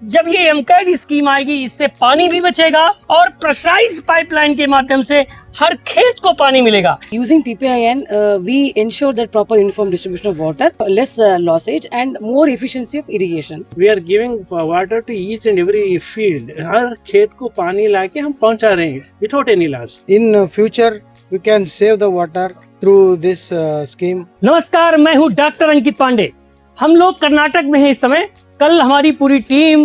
जब ये एमकैड स्कीम आएगी इससे पानी भी बचेगा और प्रेशराइज्ड पाइपलाइन के माध्यम से हर खेत को पानी मिलेगा। Using PPIN, we ensure that proper uniform distribution of water, less lossage, and more efficiency of irrigation. We are giving water to each and every field. हर खेत को पानी लाके हम पहुंचा रहे हैं without any loss. In future, we can save the water through this scheme. नमस्कार, मैं हूँ डॉक्टर अंकित पांडे। हम लोग कर्नाटक में हैं इस समय। कल हमारी पूरी टीम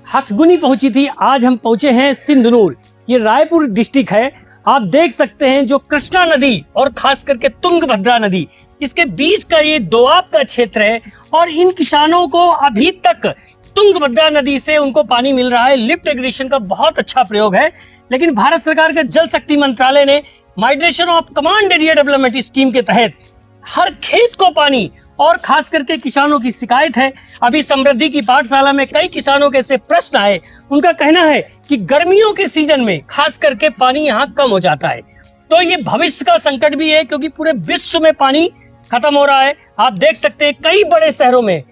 हथगुनी पहुंची थी, आज हम पहुंचे हैं सिंधनूर। ये रायपुर डिस्ट्रिक्ट है। आप देख सकते हैं जो कृष्णा नदी और खास करके तुंगभद्रा नदी, इसके बीच का ये दोआब का क्षेत्र है और इन किसानों को अभी तक तुंगभद्रा नदी से उनको पानी मिल रहा है। लिफ्ट इरिगेशन का बहुत अच्छा प्रयोग है, लेकिन भारत सरकार के जल शक्ति मंत्रालय ने migration of command area development scheme के तहत हर खेत को पानी और खास करके किसानों की शिकायत है। अभी समृद्धि की पाठशाला में कई किसानों के ऐसे प्रश्न आए। उनका कहना है कि गर्मियों के सीजन में खास करके पानी यहाँ कम हो जाता है, तो ये भविष्य का संकट भी है क्योंकि पूरे विश्व में पानी खत्म हो रहा है। आप देख सकते हैं कई बड़े शहरों में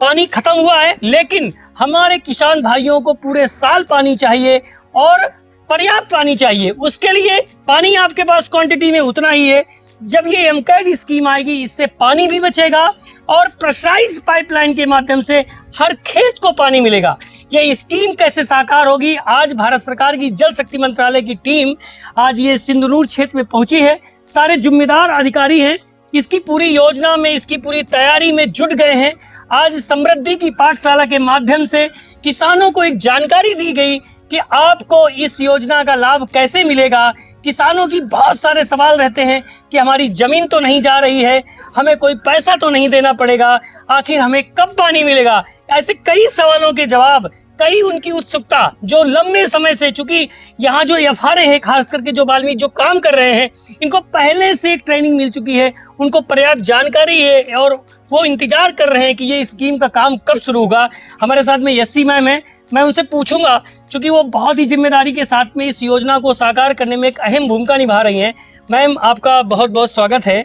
पानी खत्म हुआ है, लेकिन हमारे किसान भाइयों को पूरे साल पानी चाहिए और पर्याप्त पानी चाहिए। उसके लिए पानी आपके पास क्वांटिटी में उतना ही है। जब ये एमकैड स्कीम आएगी इससे पानी भी बचेगा और प्रेशराइज्ड पाइपलाइन के माध्यम से हर खेत को पानी मिलेगा। ये स्कीम कैसे साकार होगी, आज भारत सरकार की जल शक्ति मंत्रालय की टीम आज ये सिंधनूर क्षेत्र में पहुंची है। सारे जिम्मेदार अधिकारी हैं, इसकी पूरी योजना में, इसकी पूरी तैयारी में जुट गए हैं। आज समृद्धि की पाठशाला के माध्यम से किसानों को एक जानकारी दी गई कि आपको इस योजना का लाभ कैसे मिलेगा। किसानों की बहुत सारे सवाल रहते हैं कि हमारी जमीन तो नहीं जा रही है, हमें कोई पैसा तो नहीं देना पड़ेगा, आखिर हमें कब पानी मिलेगा। ऐसे कई सवालों के जवाब, कई उनकी उत्सुकता जो लंबे समय से, चूंकि यहाँ जो एफआरए है खास करके जो वाल्मीकि जो काम कर रहे हैं, इनको पहले से एक ट्रेनिंग मिल चुकी है, उनको पर्याप्त जानकारी है और वो इंतजार कर रहे हैं कि ये स्कीम का काम कब शुरू होगा। हमारे साथ में यस्सी मैम है, मैं उनसे पूछूंगा क्योंकि वो बहुत ही जिम्मेदारी के साथ में इस योजना को साकार करने में एक अहम भूमिका निभा रही हैं। मैम, आपका बहुत बहुत स्वागत है।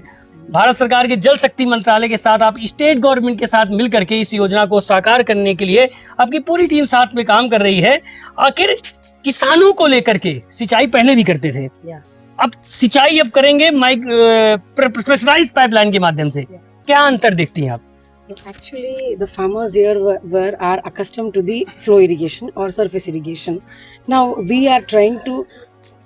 भारत सरकार के जल शक्ति मंत्रालय के साथ आप स्टेट गवर्नमेंट के साथ मिल करके इस योजना को साकार करने के लिए आपकी पूरी टीम साथ में काम कर रही है। आखिर किसानों को लेकर के सिंचाई पहले भी करते थे, अब सिंचाई अब करेंगे प्रेशराइज्ड पाइपलाइन के माध्यम से, क्या अंतर देखती हैं आप? Actually, the farmers here are accustomed to the flow irrigation or surface irrigation. Now we are trying to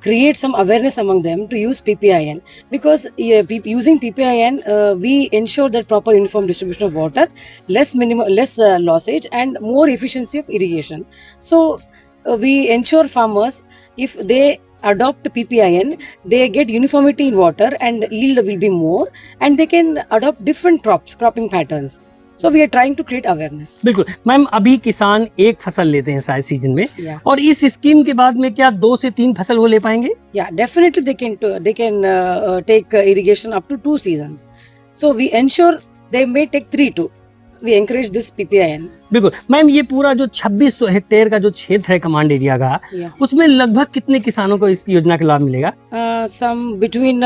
create some awareness among them to use PPIN, because using PPIN we ensure that proper uniform distribution of water, less lossage, and more efficiency of irrigation. So we ensure farmers, if they adopt PPIN, they get uniformity in water and yield will be more, and they can adopt different cropping patterns. So we are trying to create awareness. बिल्कुल ma'am, अभी किसान एक फसल लेते हैं शायद season में, और इस स्कीम के बाद में क्या 2 से 3 फसल वो ले पाएंगे? Yeah, definitely they can take irrigation up to 2 seasons. So we ensure they may take 3 too. We encourage this PPIN. बिल्कुल मैम, ये पूरा जो 2600 हेक्टेयर का जो क्षेत्र है कमांड एरिया का, उसमें लगभग कितने किसानों को इस योजना का लाभ मिलेगा? Some between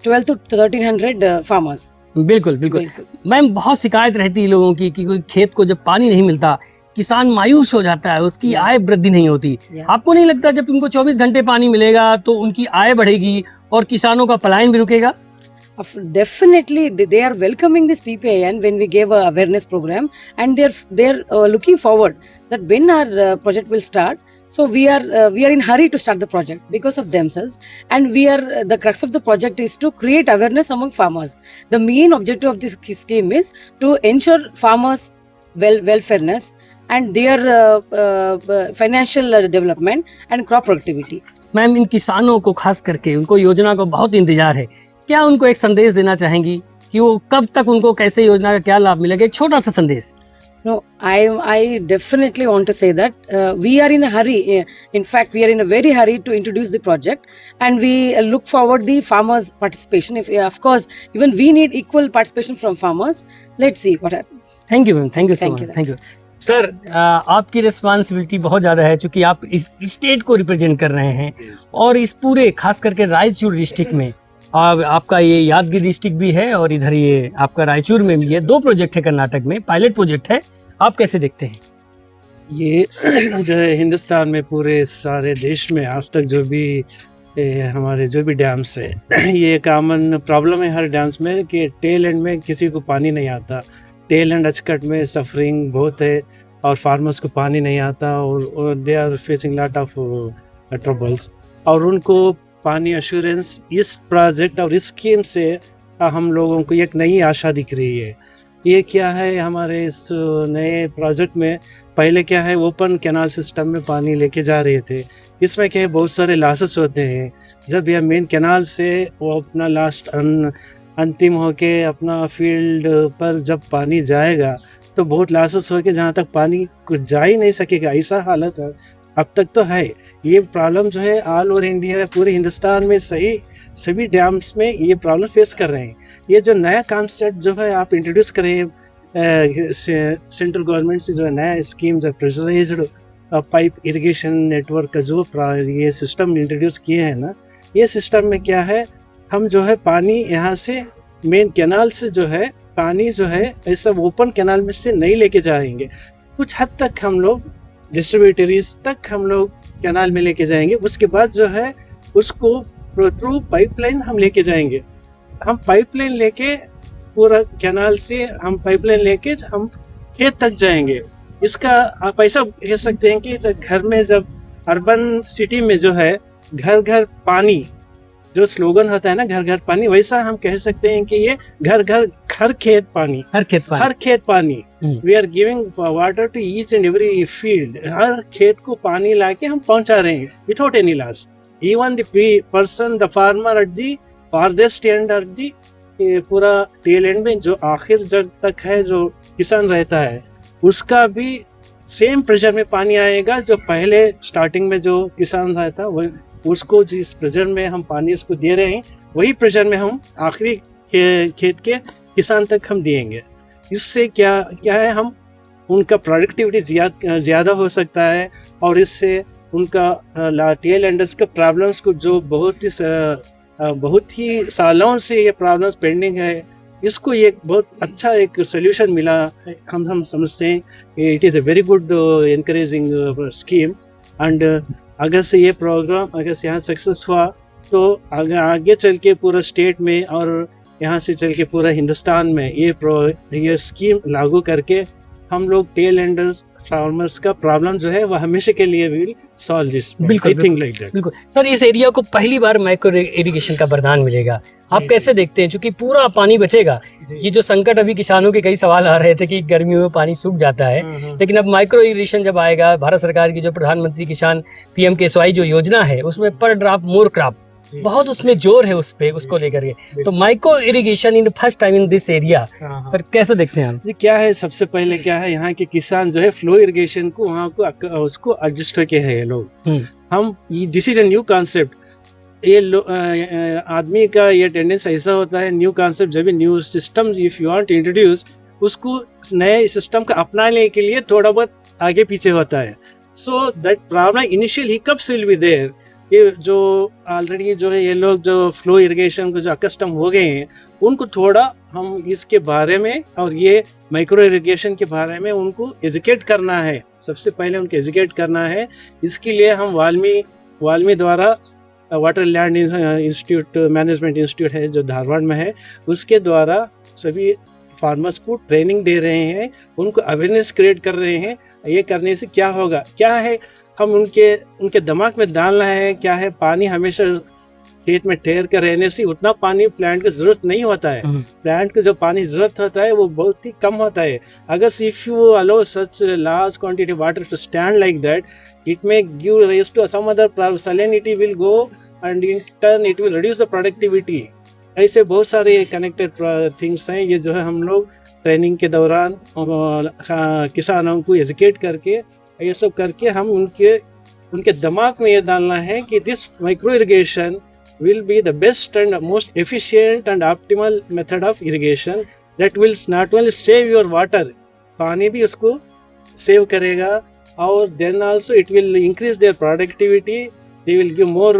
12 to 1300 farmers. बिल्कुल बिल्कुल मैम, बहुत शिकायत रहती है लोगों की कि कोई खेत को जब पानी नहीं मिलता किसान मायूस हो जाता है, उसकी आय वृद्धि नहीं होती। आपको नहीं लगता जब उनको 24 घंटे पानी मिलेगा तो उनकी आय बढ़ेगी और किसानों का पलायन भी रुकेगा? Definitely they are welcoming this PPIN when we gave a awareness program, and they're looking forward that when our project will start. So we are in hurry to start the project because of themselves, and the crux of the project is to create awareness among farmers. The main objective of this scheme is to ensure farmers welfareness and their financial development and crop productivity. Ma'am, इन किसानों को खास करके उनको योजना को बहुत इंतजार है, क्या उनको एक संदेश देना चाहेंगी कि वो कब तक उनको कैसे योजना का क्या लाभ मिलेगा? एक छोटा सा संदेश। No, I definitely want to say that we are in a hurry. In fact, we are in a very hurry to introduce the project, and we look forward the farmers' participation. Of course, even we need equal participation from farmers. Let's see what happens. Thank you, ma'am. Thank you so much. Thank you. Sir, आपकी responsibility बहुत ज़्यादा है क्योंकि आप इस state को represent कर रहे हैं और इस पूरे खास करके रायचूर डिस्ट्रिक्ट में आपका ये यादगिरी डिस्ट्रिक्ट भी है और इधर ये आपका रायचूर में भी है। 2 प्रोजेक्ट है कर्नाटक में, पायलट प्रोजेक्ट है। आप कैसे देखते हैं? ये जो है हिंदुस्तान में पूरे सारे देश में आज तक जो भी हमारे जो भी डैम्स है ये कॉमन प्रॉब्लम है हर डैम्स में कि टेल एंड में किसी को पानी नहीं आता। टेल एंड अचकट में सफरिंग बहुत है और फार्मर्स को पानी नहीं आता और they are facing lot of troubles. और उनको पानी अश्योरेंस इस प्रोजेक्ट और इस स्कीम से हम लोगों को एक नई आशा दिख रही है। ये क्या है हमारे इस नए प्रोजेक्ट में, पहले क्या है ओपन कैनाल सिस्टम में पानी लेके जा रहे थे, इसमें क्या है बहुत सारे लॉसेस होते हैं। जब यह मेन कैनाल से वो अपना लास्ट अंतिम होके अपना फील्ड पर जब पानी जाएगा तो बहुत लॉसेस होके जहाँ तक पानी कुछ जा ही नहीं सकेगा, ऐसा हालत है अब तक तो है। ये प्रॉब्लम जो है ऑल ओवर इंडिया पूरे हिंदुस्तान में सभी डैम्स में ये प्रॉब्लम फेस कर रहे हैं। ये जो नया कॉन्सेप्ट जो है आप इंट्रोड्यूस कर रहे हैं सेंट्रल गवर्नमेंट से, जो है नया स्कीम जो प्रेशराइज्ड पाइप इरिगेशन नेटवर्क का जो ये सिस्टम इंट्रोड्यूस किए हैं ना, ये सिस्टम में क्या है हम जो है पानी यहाँ से मेन कैनाल से जो है पानी जो है ऐसा ओपन कैनाल में से नहीं लेके जाएंगे, कुछ हद तक हम लोग डिस्ट्रीब्यूटरीज तक हम लोग कैनाल में लेके जाएंगे। उसके बाद जो है उसको थ्रू पाइपलाइन हम लेके जाएंगे। हम पाइपलाइन लेके पूरा कैनाल से हम पाइपलाइन लेके हम खेत तक जाएंगे। इसका आप ऐसा कह सकते हैं कि घर में जब अर्बन सिटी में जो है घर घर पानी जो स्लोगन होता है ना, घर घर पानी, वैसा हम कह सकते हैं कि ये घर घर हर खेत पानी, हर खेत पानी। We are giving water to each and every field. हर खेत को पानी लाके हम पहुंचा रहे हैं without any loss. Even the person the farmer at the farthest end at the पूरा टेल एंड में जो आखिर जग तक है जो किसान रहता है, उसका भी सेम प्रेशर में पानी आएगा जो पहले स्टार्टिंग में जो किसान रहता है उसको जिस प्रेशर में हम पानी उसको दे रहे हैं वही प्रेशर में हम आखिरी खेत के किसान तक हम देंगे। इससे क्या है हम उनका प्रोडक्टिविटी ज़्यादा हो सकता है और इससे उनका टेल एंडर्स के प्रॉब्लम्स को जो बहुत ही सालों से ये प्रॉब्लम्स पेंडिंग है, इसको ये बहुत अच्छा एक सोल्यूशन मिला। हम समझते हैं it is a very good encouraging scheme. And अगर से ये प्रोग्राम अगर से यहाँ सक्सेस हुआ तो आगे चल के पूरा स्टेट में और यहाँ से चल के पूरा हिंदुस्तान में ये स्कीम लागू करके हम लोग टेल एंडर्स फार्मर्स का प्रॉब्लम जो है वो हमेशा के लिए will solve this. I think like that. बिल्कुल सर, इस एरिया को पहली बार माइक्रो इरिगेशन का वरदान मिलेगा। आप कैसे देखते हैं, चूंकि पूरा पानी बचेगा, ये जो संकट अभी किसानों के कई सवाल आ रहे थे कि गर्मियों में पानी सूख जाता है, लेकिन अब माइक्रो इरिगेशन जब आएगा, भारत सरकार की जो प्रधानमंत्री किसान PM-KSY जो योजना है उसमें पर ड्रॉप मोर क्रॉप बहुत उसमें जोर है उस पे, उसको लेकर के। तो micro irrigation in first time in this area, sir कैसे देखते हैं आप? जी क्या है, सबसे पहले क्या है यहाँ के किसान जो है फ्लो इरिगेशन को वहाँ को उसको एडजस्ट होके है लोग। हम this is a new concept. ये आदमी का ये टेंडेंस ऐसा होता है, न्यू कॉन्सेप्ट जब भी new system if you want introduce, उसको नए सिस्टम का अपनाने के लिए थोड़ा बहुत आगे पीछे होता है। So that problem initial hiccups will be there. ये जो ऑलरेडी जो है ये लोग जो फ्लो इरिगेशन को जो अकस्टम हो गए हैं, उनको थोड़ा हम इसके बारे में और ये माइक्रो इरिगेशन के बारे में उनको एजुकेट करना है। सबसे पहले उनको एजुकेट करना है। इसके लिए हम वाल्मी द्वारा water land institute management institute है जो धारवाड़ में है, उसके द्वारा सभी फार्मर्स को ट्रेनिंग दे रहे हैं, उनको अवेयरनेस क्रिएट कर रहे हैं। ये करने से क्या होगा, क्या है हम उनके दिमाग में डालना है, क्या है पानी हमेशा खेत में ठहर कर रहने से उतना पानी प्लांट की जरूरत नहीं होता है। प्लांट को जो पानी जरूरत होता है वो बहुत ही कम होता है। अगर if you allow such large quantity water to stand like that, it may give rise to some other problem, salinity will go and in turn it will reduce the productivity. ऐसे बहुत सारे कनेक्टेड थिंग्स हैं। ये जो है हम लोग training के दौरान किसानों को एजुकेट करके ये सब करके हम उनके दिमाग में ये डालना है कि this micro irrigation will be the best and most efficient and optimal method of irrigation that will not only save your water, पानी भी उसको सेव करेगा, और then also it will increase their productivity. They will give more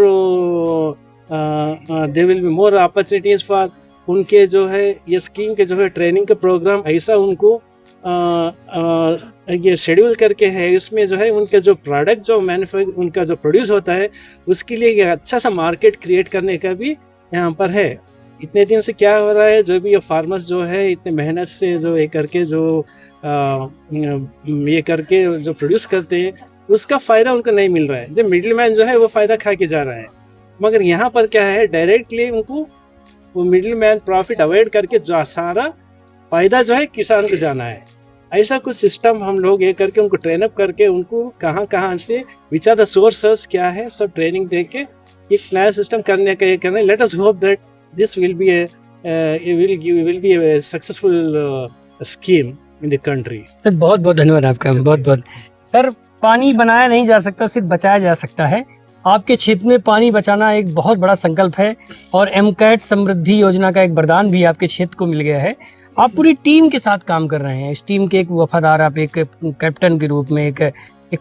there will be more opportunities for उनके जो है ये scheme के जो है ट्रेनिंग के प्रोग्राम ऐसा उनको ये शेड्यूल करके है, इसमें जो है उनके जो प्रोडक्ट जो मैन्युफैक्चर उनका जो प्रोड्यूस होता है उसके लिए एक अच्छा सा मार्केट क्रिएट करने का भी यहाँ पर है। इतने दिन से क्या हो रहा है, जो भी ये फार्मर्स जो है इतने मेहनत से जो ये करके जो प्रोड्यूस करते हैं उसका फ़ायदा उनको नहीं मिल रहा है। जो मिडिल मैन जो है वो फ़ायदा खा के जा रहा है। मगर यहाँ पर क्या है, डायरेक्टली उनको वो मिडिल मैन प्रॉफिट अवॉइड करके जो सारा फ़ायदा जो है किसान को जाना है। ऐसा कुछ सिस्टम हम लोग ये करके उनको ट्रेन अप करके उनको कहाँ कहाँ से विच आर द सोर्सेस क्या है सब ट्रेनिंग दे के एक नया सिस्टम करने का ये करना है। Let us hope that this will be A successful scheme in the country. Sir बहुत बहुत धन्यवाद आपका, बहुत बहुत। सर पानी बनाया नहीं जा सकता, सिर्फ बचाया जा सकता है। आपके क्षेत्र में पानी बचाना एक बहुत बड़ा संकल्प है और एमकैट समृद्धि योजना का एक वरदान भी आपके क्षेत्र को मिल गया है। आप पूरी टीम के साथ काम कर रहे हैं, इस टीम के एक वफादार, आप एक कैप्टन के रूप में, एक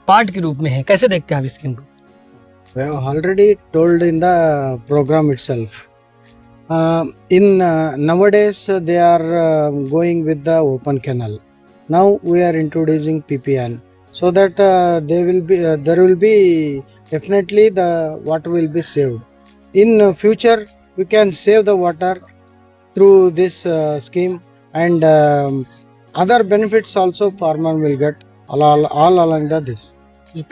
पार्ट के रूप में हैं। कैसे देखते हैं आप इस स्कीम को? We have already told in the program itself. Nowadays they are going with the open canal. Now we are introducing PPN so that there will be definitely the water will be saved. In future we can save the water through this scheme, and other benefits also farmer will get all along this.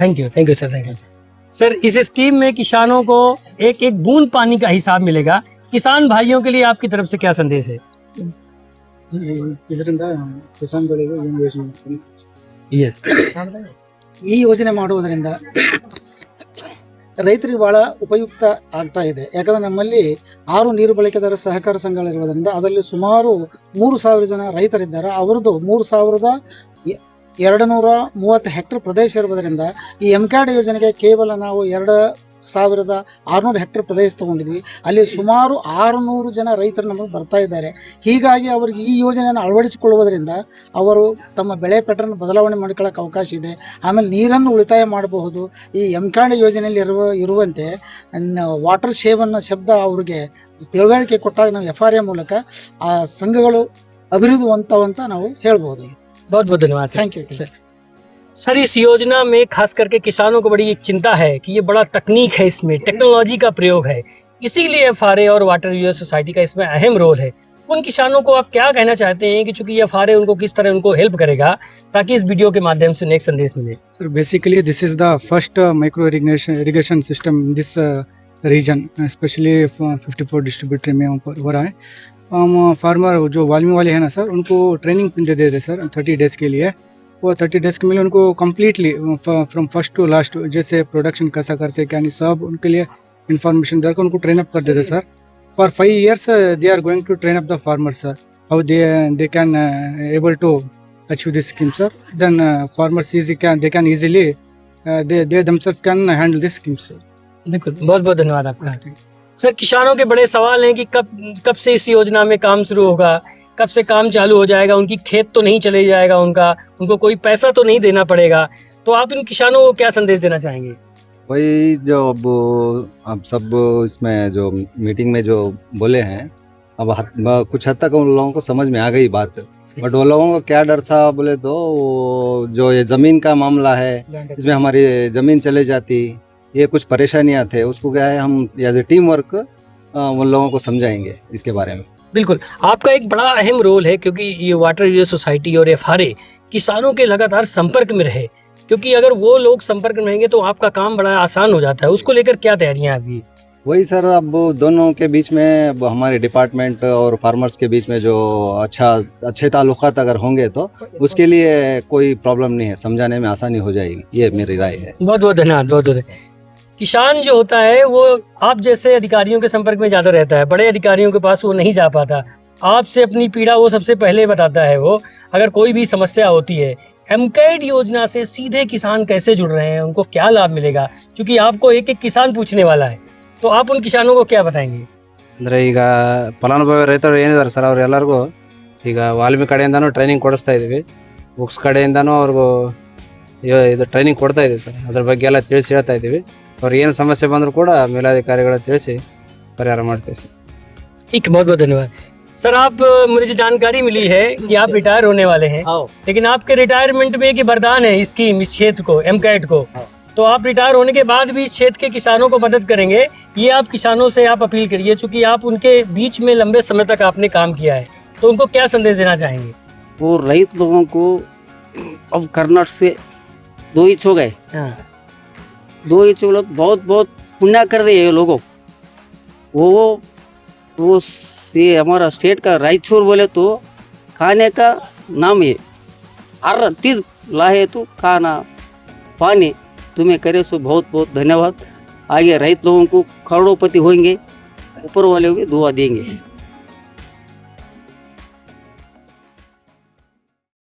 Thank you sir, thank you sir. इस scheme में किसानों को एक एक बूंद पानी का हिसाब मिलेगा। किसान भाइयों के लिए आपकी तरफ से क्या संदेश है? ಇದರಿಂದ ಕಿಸಾನ್ಗಳಿಗೆ ಏನು ಯೋಜನೆ यस, ಈ ಯೋಜನೆ ಮಾಡುವುದರಿಂದ ರೈತರಿಗೆ ಬಹಳ ಉಪಯುಕ್ತ ಆಗ್ತಾ ಇದೆ. ಯಾಕಂದರೆ ನಮ್ಮಲ್ಲಿ 6 ನೀರು ಬಳಕೆದಾರ ಸಹಕಾರ ಸಂಘಗಳಿರುವುದರಿಂದ ಅದರಲ್ಲಿ ಸುಮಾರು 3,000 ಜನ ರೈತರಿದ್ದಾರೆ. ಅವರದ್ದು 3,230 ಹೆಕ್ಟರ್ ಪ್ರದೇಶ ಇರುವುದರಿಂದ ಈ ಎಮ್ಕ್ಯಾಡ್ ಯೋಜನೆಗೆ ಕೇವಲ ನಾವು 2,600 ಹೆಕ್ಟರ್ ಪ್ರದೇಶ ತೊಗೊಂಡಿದ್ವಿ. ಅಲ್ಲಿ ಸುಮಾರು 600 ಜನ ರೈತರು ನಮಗೆ ಬರ್ತಾ ಇದ್ದಾರೆ. ಹೀಗಾಗಿ ಅವರಿಗೆ ಈ ಯೋಜನೆಯನ್ನು ಅಳವಡಿಸಿಕೊಳ್ಳುವುದರಿಂದ ಅವರು ತಮ್ಮ ಬೆಳೆ ಪ್ಯಾಟರ್ನ್ ಬದಲಾವಣೆ ಮಾಡ್ಕೊಳ್ಳೋಕೆ ಅವಕಾಶ ಇದೆ. ಆಮೇಲೆ ನೀರನ್ನು ಉಳಿತಾಯ ಮಾಡಬಹುದು. ಈ ಎಮ್ಕ್ಯಾಡ್ ಯೋಜನೆಯಲ್ಲಿ ಇರುವಂತೆ ವಾಟರ್ ಶೇವ್ ಅನ್ನೋ ಶಬ್ದ ಅವ್ರಿಗೆ ತಿಳುವಳಿಕೆ ಕೊಟ್ಟಾಗ ನಾವು FRA ಮೂಲಕ ಆ ಸಂಘಗಳು ಅಭಿವೃದ್ಧಿ ಹೊಂದವಂತ ನಾವು ಹೇಳ್ಬೋದು. बहुत बहुत धन्यवाद सर। थैंक यू सर इस योजना में खास करके किसानों को बड़ी एक चिंता है कि ये बड़ा तकनीक है, इसमें टेक्नोलॉजी का प्रयोग है, इसीलिए FRA और वाटर यूजर सोसाइटी का इसमें अहम रोल है। उन किसानों को आप क्या कहना चाहते हैं कि चूंकि ये FRA उनको किस तरह उनको हेल्प करेगा, ताकि इस वीडियो के माध्यम से नेक्स्ट संदेश मिले? Sir, basically this is the first micro irrigation system in this region, especially 54 distributor में ऊपर हो रहा है। हम फार्मर जो वाल्मी वाले हैं ना सर, उनको ट्रेनिंग दे रहे सर 30 डेज़ के लिए। वो 30 डेज़ के लिए उनको completely from first to last जैसे प्रोडक्शन कैसा करते क्या नहीं सब उनके लिए इन्फॉर्मेशन देकर उनको ट्रेन अप कर देते sir. For 5 years they are going to train up the farmers sir, how they can able to achieve this scheme sir. Then farmers they can easily they themselves can handle this scheme sir. बिल्कुल, बहुत बहुत धन्यवाद आपका। Sir किसानों के बड़े सवाल हैं कि कब से इस योजना में काम शुरू होगा, कब से काम चालू हो जाएगा, उनकी खेत तो नहीं चले जाएगा, उनको कोई पैसा तो नहीं देना पड़ेगा। तो आप इन किसानों को क्या संदेश देना चाहेंगे? वही जो अब सब इसमें जो मीटिंग में जो बोले हैं, अब कुछ हद तक उन लोगों को समझ में आ गई बात। बट वो लोगों को क्या डर था बोले तो जो ये ज़मीन का मामला है, इसमें हमारी ज़मीन चले जाती, ये कुछ परेशानियां थे। उसको क्या है, हम एज ए टीम वर्क उन लोगों को समझाएंगे इसके बारे में। बिल्कुल, आपका एक बड़ा अहम रोल है क्योंकि ये वाटर यूजर सोसाइटी और FRA किसानों के लगातार संपर्क में रहे, क्योंकि अगर वो लोग संपर्क में रहेंगे तो आपका काम बड़ा आसान हो जाता है। उसको लेकर क्या तैयारियां आपकी? वही सर, अब दोनों के बीच में हमारे डिपार्टमेंट और फार्मर्स के बीच में जो अच्छे ताल्लुकात अगर होंगे तो उसके लिए कोई प्रॉब्लम नहीं है, समझाने में आसानी हो जाएगी, ये मेरी राय है। बहुत बहुत धन्यवाद, बहुत बहुत। किसान जो होता है वो आप जैसे अधिकारियों के संपर्क में ज़्यादा रहता है, बड़े अधिकारियों के पास वो नहीं जा पाता। आपसे अपनी पीड़ा वो सबसे पहले बताता है। वो अगर कोई भी समस्या होती है, एमकैड योजना से सीधे किसान कैसे जुड़ रहे हैं, उनको क्या लाभ मिलेगा, क्योंकि आपको एक एक किसान पूछने वाला है, तो आप उन किसानों को क्या बताएंगे? ಅಂದರೆ ಈಗ ಫಲಾನುಭವಿ ರೈತರು ಏನಿದ್ದಾರೆ ಸರ್, ಅವ್ರು ಎಲ್ಲರಿಗೂ ಈಗ ವಾಲ್ಮಿ ಕಡೆಯಿಂದನೂ ಟ್ರೈನಿಂಗ್ ಕೊಡಿಸ್ತಾ ಇದ್ದೀವಿ, ಬುಕ್ಸ್ ಕಡೆಯಿಂದನೂ ಅವ್ರಿಗೂ ಇದು ಟ್ರೈನಿಂಗ್ ಕೊಡ್ತಾ ಇದ್ದೀವಿ ಸರ್. ಅದ್ರ ಬಗ್ಗೆ ಎಲ್ಲ ತಿಳಿಸಿ ಹೇಳ್ತಾ ಇದ್ದೀವಿ. ಅವ್ರಿಗೆ ಏನು ಸಮಸ್ಯೆ ಬಂದರೂ ಕೂಡ ಮೇಲಾಧಿಕಾರಿಗಳ ತಿಳಿಸಿ ಪರಿಹಾರ ಮಾಡ್ತೀವಿ ಸರ್. ठीक, बहुत बहुत धन्यवाद। सर आप मुझे जो जानकारी मिली है कि आप रिटायर होने वाले हैं, लेकिन आपके रिटायरमेंट में एक वरदान है स्कीम, इस क्षेत्र को, एमकैट को। तो आप रिटायर होने के बाद भी इस क्षेत्र के किसानों को मदद करेंगे। ये आप किसानों से आप अपील करिए, चूंकि आप उनके बीच में लंबे समय तक आपने काम किया है, तो उनको क्या संदेश देना चाहेंगे? वो रईत लोगों को अब कर्नाटक से 2 इंच हो गए, हाँ। 2 इंच लोग बहुत बहुत पुण्य कर रहे हैं लोगों। वो ये हमारा स्टेट का रायचूर बोले तो खाने का नाम है, हर चीज लाए तो खाना पानी तुम्हें करे सो बहुत बहुत धन्यवाद। आगे रईत लोगों को करोड़ोंपति होंगे, ऊपर वाले को दुआ देंगे।